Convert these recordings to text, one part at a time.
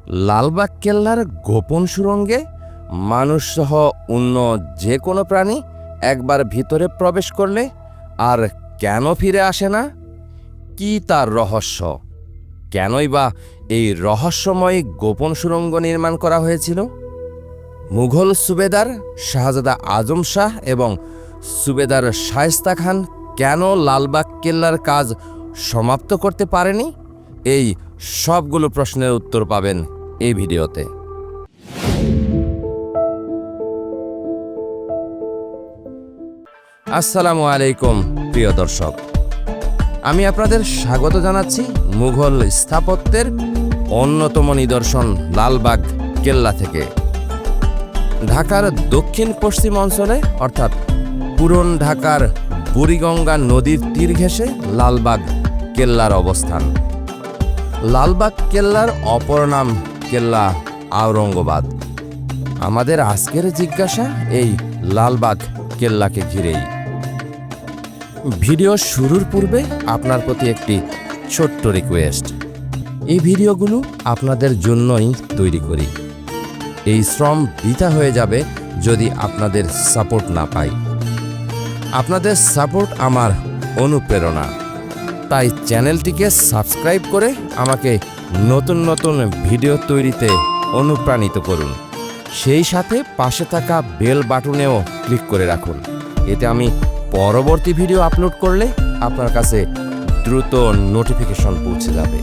লালবাগ কেল্লার গোপন সুড়ঙ্গে মানুষসহ অন্য যে কোনো প্রাণী একবার ভিতরে প্রবেশ করলে আর কেন ফিরে আসে না? কি তার রহস্য? কেনই বা এই রহস্যময় গোপন সুড়ঙ্গ নির্মাণ করা হয়েছিল? মুঘল সুবেদার শাহজাদা আজম শাহ এবং সুবেদার শায়েস্তা খান কেন লালবাগ কেল্লার কাজ সমাপ্ত করতে পারেনি? এই সবগুলো প্রশ্নের উত্তর পাবেন এই ভিডিওতে। আসসালামু আলাইকুম প্রিয় দর্শক, আমি আপনাদের স্বাগত জানাচ্ছি মুঘল স্থাপত্যের অন্যতম নিদর্শন লালবাগ কেল্লা থেকে। ঢাকার দক্ষিণ পশ্চিম অঞ্চলে অর্থাৎ পুরন ঢাকার বুড়িগঙ্গা নদীর তীর ঘেঁষে লালবাগ কেল্লার অবস্থান। লালবাগ কেল্লার অপর নাম কেল্লা আওরঙ্গাবাদ। আমাদের আজকের জিজ্ঞাসা এই লালবাগ কেল্লাকে ঘিরেই। ভিডিও শুরুর পূর্বে আপনার প্রতি একটি ছোট্ট রিকোয়েস্ট, এই ভিডিওগুলো আপনাদের জন্যই তৈরি করি। এই শ্রম বৃথা হয়ে যাবে যদি আপনাদের সাপোর্ট না পাই। আপনাদের সাপোর্ট আমার অনুপ্রেরণা, তাই চ্যানেলটিকে সাবস্ক্রাইব করে আমাকে নতুন নতুন ভিডিও তৈরিতে অনুপ্রাণিত করুন। সেই সাথে পাশে থাকা বেল বাটনেও ক্লিক করে রাখুন, এতে আমি পরবর্তী ভিডিও আপলোড করলে আপনার কাছে দ্রুত নোটিফিকেশন পৌঁছে যাবে।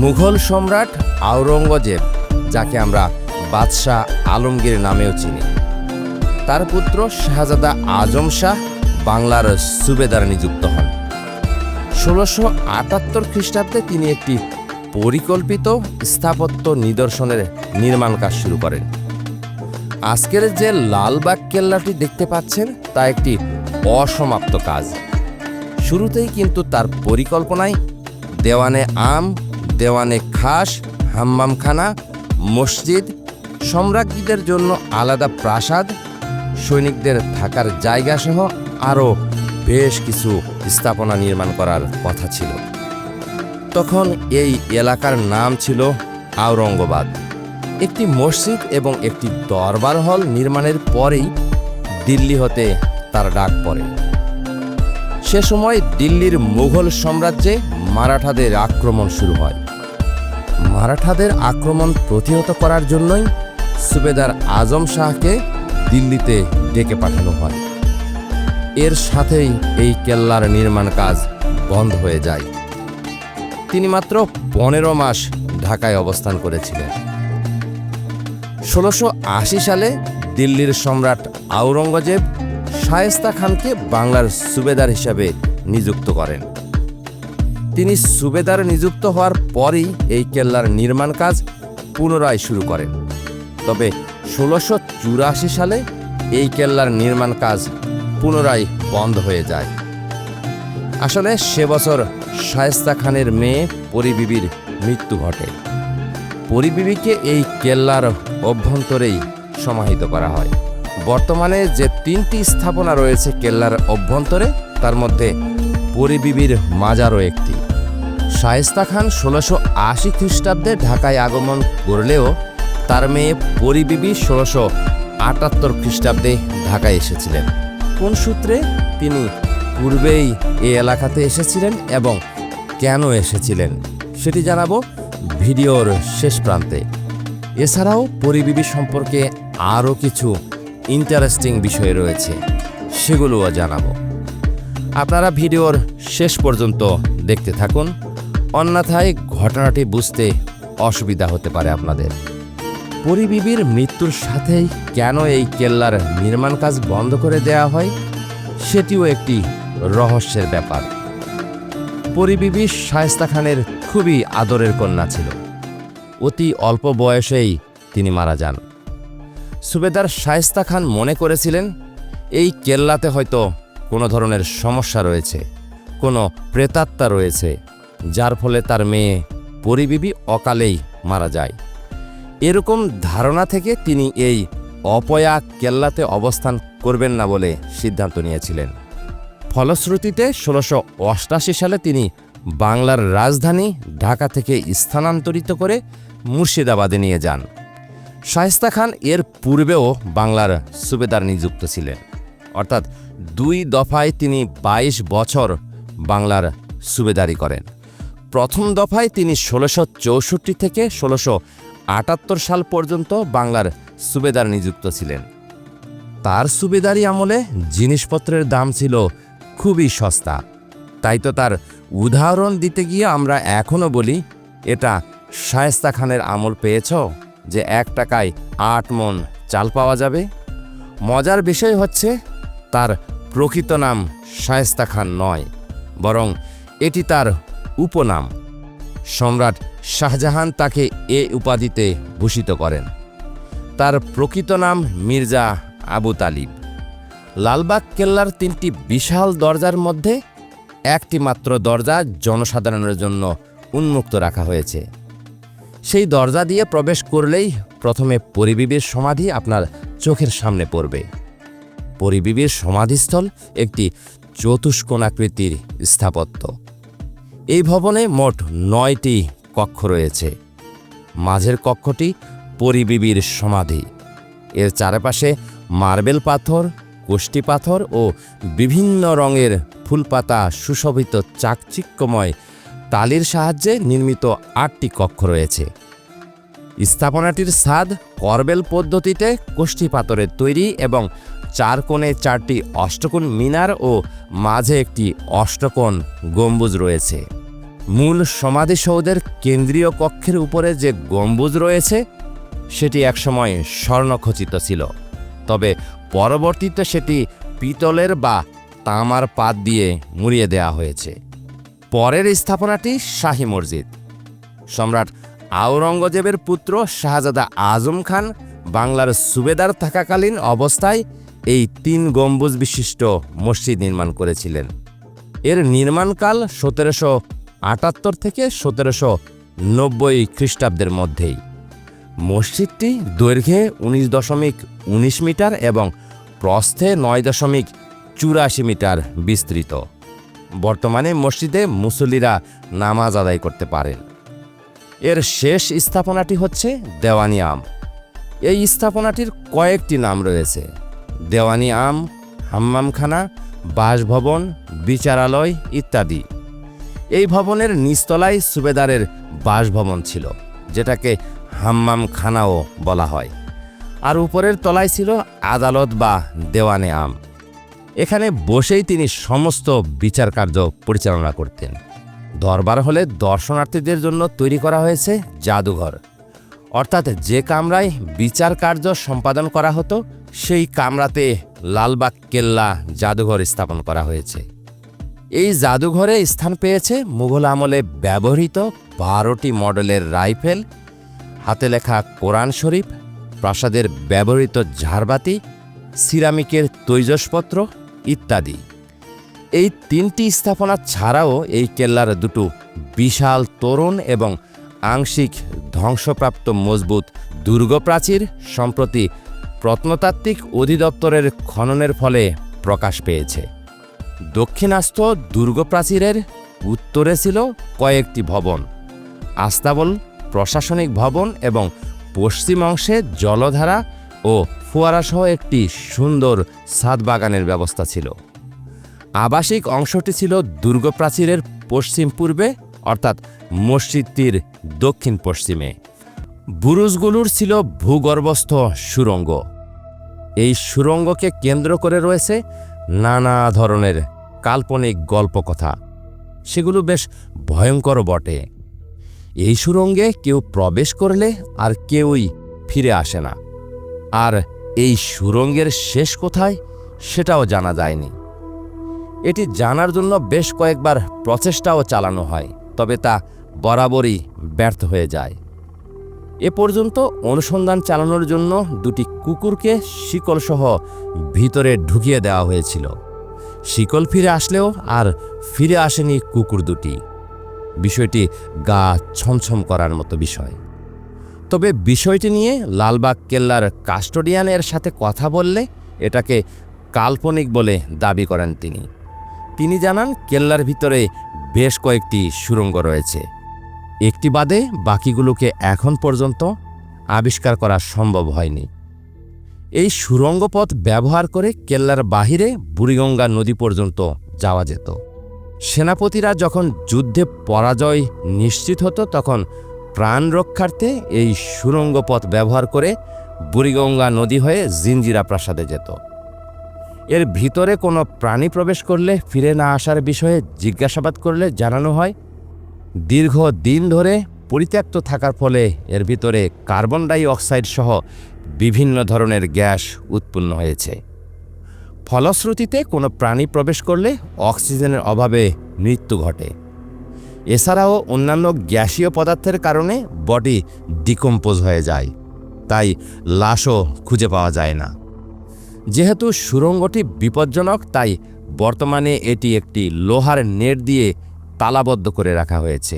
মুঘল সম্রাট আওরঙ্গজেব, যাকে আমরা বাদশাহ আলমগীর নামেও চিনি, তার পুত্র শাহজাদা আজম শাহ বাংলার সুবেদার নিযুক্ত হন। 1678 খ্রিস্টাব্দে তিনি একটি পরিকল্পিত স্থাপত্য নিদর্শনের নির্মাণ কাজ শুরু করেন। আজকের যে লালবাগ কেল্লাটি দেখতে পাচ্ছেন তা একটি অসমাপ্ত কাজ। শুরুতেই কিন্তু তার পরিকল্পনায় দেওয়ানে আম, দেওয়ানে খাস, হাম্মামখানা, মসজিদ, সম্রাজ্ঞীদের জন্য আলাদা প্রাসাদ, সৈনিকদের থাকার জায়গা সহ আরও বেশ কিছু স্থাপনা নির্মাণ করার কথা ছিল। তখন এই এলাকার নাম ছিল আওরঙ্গাবাদ। একটি মসজিদ এবং একটি দরবার হল নির্মাণের পরেই দিল্লি হতে তার ডাক পড়ে। সে সময় দিল্লির মুঘল সাম্রাজ্যে মারাঠাদের আক্রমণ শুরু হয়। মারাঠাদের আক্রমণ প্রতিহত করার জন্যই সুবেদার আজম শাহকে দিল্লিতে ডেকে পাঠানো হয়। এর সাথেই এই কেল্লার নির্মাণ কাজ বন্ধ হয়ে যায়। তিনি মাত্র 15 মাস ঢাকায় অবস্থান করেছিলেন। 1680 সালে দিল্লির সম্রাট আওরঙ্গজেব শায়েস্তা খানকে বাংলার সুবেদার হিসাবে নিযুক্ত করেন। তিনি সুবেদার নিযুক্ত হওয়ার পরই এই কেল্লার নির্মাণ কাজ পুনরায় শুরু করেন। তবে 1684 সালে এই কেল্লার নির্মাণ কাজ পুনরায় বন্ধ হয়ে যায়। আসলে সে বছর শায়েস্তা খানের মেয়ে পরিবিবির মৃত্যু ঘটে। পরিবিবিকে এই কেল্লার অভ্যন্তরেই সমাহিত করা হয়। বর্তমানে যে 3টি স্থাপনা রয়েছে কেল্লার অভ্যন্তরে, তার মধ্যে পরিবিবির মাজারও একটি। শায়েস্তা খান 1680 খ্রিস্টাব্দে ঢাকায় আগমন করলেও তার মেয়ে পরিবিবি 1678 খ্রিস্টাব্দে ঢাকায় এসেছিলেন। কোন সূত্রে তিনি পূর্বেই এই এলাকাতে এসেছিলেন এবং কেন এসেছিলেন সেটি জানাবো ভিডিওর শেষ প্রান্তে। এছাড়াও পরিবিবি সম্পর্কে আরও কিছু ইন্টারেস্টিং বিষয় রয়েছে, সেগুলোও জানাবো। আপনারা ভিডিওর শেষ পর্যন্ত দেখতে থাকুন, অন্যথায় ঘটনাটি বুঝতে অসুবিধা হতে পারে আপনাদের। পরিবিবির মৃত্যুর সাথেই কেন এই কেল্লার নির্মাণ কাজ বন্ধ করে দেওয়া হয় সেটিও একটি রহস্যের ব্যাপার। পরিবিবি শায়েস্তা খানের খুবই আদরের কন্যা ছিল। অতি অল্প বয়সেই তিনি মারা যান। সুবেদার শায়েস্তা খান মনে করেছিলেন এই কেল্লাতে হয়তো কোনো ধরনের সমস্যা রয়েছে, কোনো প্রেতাত্মা রয়েছে, যার ফলে তার মেয়ে পরিবিবি অকালেই মারা যায়। এরকম ধারণা থেকে তিনি এই অপয়া কেল্লাতে অবস্থান করবেন না বলে সিদ্ধান্ত নিয়েছিলেন। ফলশ্রুতিতে 1688 সালে তিনি বাংলার রাজধানী ঢাকা থেকে স্থানান্তরিত করে মুর্শিদাবাদে নিয়ে যান। শায়েস্তা খান এর পূর্বেও বাংলার সুবেদার নিযুক্ত ছিলেন, অর্থাৎ 2 দফায় তিনি 22 বছর বাংলার সুবেদারি করেন। প্রথম দফায় তিনি 1664 থেকে 1678 সাল পর্যন্ত বাংলার সুবেদার নিযুক্ত ছিলেন। তার সুবেদারি আমলে জিনিসপত্রের দাম ছিল খুবই সস্তা, তাই তো তার উদাহরণ দিতে গিয়ে আমরা এখনও বলি, এটা শায়েস্তা খানের আমল পেয়েছ যে 1 টাকায় 8 মণ চাল পাওয়া যাবে। মজার বিষয় হচ্ছে তার প্রকৃত নাম শায়েস্তা খান নয়, বরং এটি তার উপনাম। সম্রাট শাহজাহান তাকে এ উপাধিতে ভূষিত করেন। তার প্রকৃত নাম মির্জা আবু তালিব। লালবাগ কেল্লার 3টি বিশাল দরজার মধ্যে একটি মাত্র দরজা জনসাধারণের জন্য উন্মুক্ত রাখা হয়েছে। সেই দরজা দিয়ে প্রবেশ করলেই প্রথমে পরিবিবির সমাধি আপনার চোখের সামনে পড়বে। পরিবিবির সমাধিস্থল একটি চতুষ্কোণাকৃতির স্থাপত্য। এই ভবনে মোট 9টি কক্ষ রয়েছে। মাঝের কক্ষটি পরিবিবির সমাধি। এর চারপাশে মার্বেল পাথর, কোষ্টি পাথর ও বিভিন্ন রঙের ফুলপাতা সুশোভিত চাকচিক্যময় টালির সাহায্যে নির্মিত 8টি কক্ষ রয়েছে। স্থাপনাটির ছাদ করবেল পদ্ধতিতে কোষ্টি পাথরের তৈরি এবং 4 কোণে 4টি অষ্টকোণ মিনার ও মাঝে একটি অষ্টকোণ গম্বুজ রয়েছে। মূল সমাধিসৌধের কেন্দ্রীয় কক্ষের উপরে যে গম্বুজ রয়েছে সেটি একসময় স্বর্ণখচিত ছিল, তবে পরবর্তীতে সেটি পিতলের বা তামার পাত দিয়ে মুড়িয়ে দেওয়া হয়েছে। পরের স্থাপনাটি শাহী মসজিদ। সম্রাট আওরঙ্গজেবের পুত্র শাহজাদা আজম খান বাংলার সুবেদার থাকাকালীন অবস্থায় এই 3 গম্বুজ বিশিষ্ট মসজিদ নির্মাণ করেছিলেন। এর নির্মাণকাল 1778 থেকে 1790 খ্রিস্টাব্দের মধ্যেই। মসজিদটি দৈর্ঘ্যে 19.19 মিটার এবং প্রস্থে 9.84 মিটার বিস্তৃত। বর্তমানে মসজিদে মুসল্লিরা নামাজ আদায় করতে পারেন। এর শেষ স্থাপনাটি হচ্ছে দেওয়ানি আম। এই স্থাপনাটির কয়েকটি নাম রয়েছে: দেওয়ানি আম, হাম্মামখানা, বাসভবন, বিচারালয় ইত্যাদি। এই ভবনের নিচতলায় সুবেদারের বাসভবন ছিল, যেটাকে হাম্মামখানাও বলা হয়, আর উপরের তলায় ছিল আদালত বা দেওয়ানে আম। এখানে বসেই তিনি সমস্ত বিচার কার্য পরিচালনা করতেন। দরবার হলে দর্শনার্থীদের জন্য তৈরি করা হয়েছে জাদুঘর, অর্থাৎ যে কামরায় বিচার কার্য সম্পাদন করা হতো সেই কামরাতে লালবাগ কেল্লা জাদুঘর স্থাপন করা হয়েছে। এই জাদুঘরে স্থান পেয়েছে মুঘল আমলে ব্যবহৃত 12টি মডেলের রাইফেল, হাতে লেখা কোরআন শরীফ, প্রাসাদের ব্যবহৃত ঝাড়বাতি, সিরামিকের তৈজসপত্র ইত্যাদি। এই 3টি স্থাপনা ছাড়াও এই কেল্লার 2টো বিশাল তোরণ এবং আংশিক ধ্বংসপ্রাপ্ত মজবুত দুর্গপ্রাচীর সম্প্রতি প্রত্নতাত্ত্বিক অধিদপ্তরের খননের ফলে প্রকাশ পেয়েছে। দক্ষিণাস্ত দুর্গপ্রাচীরের উত্তরে ছিল কয়েকটি ভবন, আস্তাবল, প্রশাসনিক ভবন এবং পশ্চিম অংশে জলধারা ও ফোয়ারাসহ একটি সুন্দর ছাদ বাগানের ব্যবস্থা ছিল। আবাসিক অংশটি ছিল দুর্গপ্রাচীরের পশ্চিম পূর্বে, অর্থাৎ মসজিদটির দক্ষিণ পশ্চিমে। বুরুজগুলোর ছিল ভূগর্ভস্থ সুড়ঙ্গ। এই সুড়ঙ্গকে কেন্দ্র করে রয়েছে নানা ধরনের কাল্পনিক গল্পকথা। সেগুলো বেশ ভয়ঙ্কর বটে। এই সুড়ঙ্গে কেউ প্রবেশ করলে আর কেউই ফিরে আসে না, আর এই সুড়ঙ্গের শেষ কোথায় সেটাও জানা যায়নি। এটি জানার জন্য বেশ কয়েকবার প্রচেষ্টাও চালানো হয়, তবে তা বরাবরই ব্যর্থ হয়ে যায়। এ পর্যন্ত অনুসন্ধান চালানোর জন্য 2টি কুকুরকে শিকলসহ ভিতরে ঢুকিয়ে দেওয়া হয়েছিল। শিকল ফিরে আসলেও আর ফিরে আসেনি কুকুর 2টি। বিষয়টি গা ছমছম করার মতো বিষয়। তবে বিষয়টি নিয়ে লালবাগ কেল্লার কাস্টোডিয়ানের সাথে কথা বললে এটাকে কাল্পনিক বলে দাবি করেন তিনি। তিনি জানান কেল্লার ভিতরে বেশ কয়েকটি সুড়ঙ্গ রয়েছে। একটি বাদে বাকিগুলোকে এখন পর্যন্ত আবিষ্কার করা সম্ভব হয়নি। এই সুড়ঙ্গ পথ ব্যবহার করে কেল্লার বাহিরে বুড়িগঙ্গা নদী পর্যন্ত যাওয়া যেত। সেনাপতিরা যখন যুদ্ধে পরাজয় নিশ্চিত হতো তখন প্রাণ রক্ষার্থে এই সুড়ঙ্গ পথ ব্যবহার করে বুড়িগঙ্গা নদী হয়ে জিঞ্জিরা প্রাসাদে যেত। এর ভিতরে কোনো প্রাণী প্রবেশ করলে ফিরে না আসার বিষয়ে জিজ্ঞাসাবাদ করলে জানানো হয় দীর্ঘ দিন ধরে পরিত্যক্ত থাকার ফলে এর ভিতরে কার্বন ডাই অক্সাইড সহ বিভিন্ন ধরনের গ্যাস উৎপন্ন হয়েছে। ফলশ্রুতিতে কোনো প্রাণী প্রবেশ করলে অক্সিজেনের অভাবে মৃত্যু ঘটে। এছাড়াও অন্যান্য গ্যাসীয় পদার্থের কারণে বডি ডিকম্পোজ হয়ে যায়, তাই লাশও খুঁজে পাওয়া যায় না। যেহেতু সুড়ঙ্গটি বিপজ্জনক, তাই বর্তমানে এটি একটি লোহার নেট দিয়ে তালাবদ্ধ করে রাখা হয়েছে,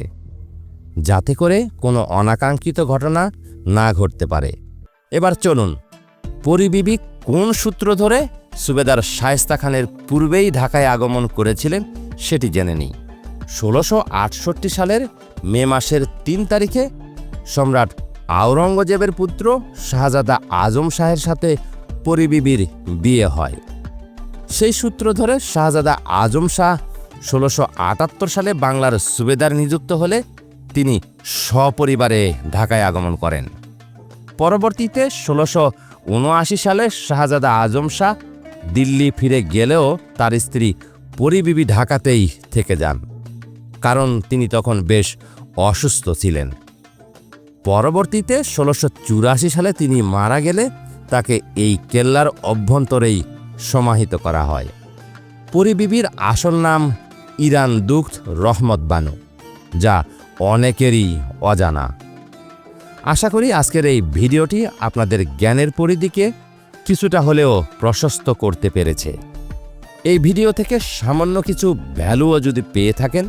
যাতে করে কোনো অনাকাঙ্ক্ষিত ঘটনা না ঘটতে পারে। এবার চলুন পরী বিবি কোন সূত্র ধরে সুবেদার শায়েস্তা খানের পূর্বেই ঢাকায় আগমন করেছিলেন সেটি জেনে নিই। ১৬৬৮ সালের মে মাসের ৩ তারিখে সম্রাট আওরঙ্গজেবের পুত্র শাহজাদা আজম শাহের সাথে পরী বিবির বিয়ে হয়। সেই সূত্র ধরে শাহজাদা আজম শাহ ১৬৭৮ সালে বাংলার সুবেদার নিযুক্ত হলে তিনি সপরিবারে ঢাকায় আগমন করেন। পরবর্তীতে ১৬৭৯ সালে শাহজাদা আজম শাহ দিল্লি ফিরে গেলেও তার স্ত্রী পরী বিবি ঢাকাতেই থেকে যান, কারণ তিনি তখন বেশ অসুস্থ ছিলেন। পরবর্তীতে ১৬৮৪ সালে তিনি মারা গেলে তাকে এই কেল্লার অভ্যন্তরেই সমাহিত করা হয়। পরী বিবির আসল নাম ইরান দুখত রহমত বানু, যা অনেকেরই অজানা। আশা করি আজকের এই ভিডিওটি আপনাদের জ্ঞানের পরিধিকে কিছুটা হলেও প্রশস্ত করতে পেরেছে। এই ভিডিও থেকে সামান্য কিছু ভ্যালুও যদি পেয়ে থাকেন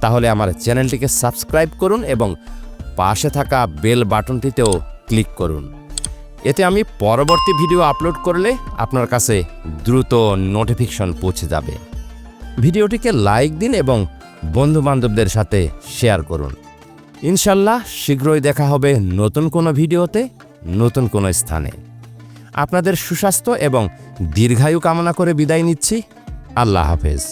তাহলে আমার চ্যানেলটিকে সাবস্ক্রাইব করুন এবং পাশে থাকা বেল বাটনটিতেও ক্লিক করুন। এতে আমি পরবর্তী ভিডিও আপলোড করলে আপনার কাছে দ্রুত নোটিফিকেশন পৌঁছে যাবে। ভিডিওটিকে লাইক দিন এবং বন্ধুবান্ধবদের সাথে শেয়ার করুন। ইনশাল্লাহ শীঘ্রই দেখা হবে নতুন কোনো ভিডিওতে, নতুন কোনো স্থানে। আপনাদের সুস্বাস্থ্য এবং দীর্ঘায়ু কামনা করে বিদায় নিচ্ছি। আল্লাহ হাফেজ।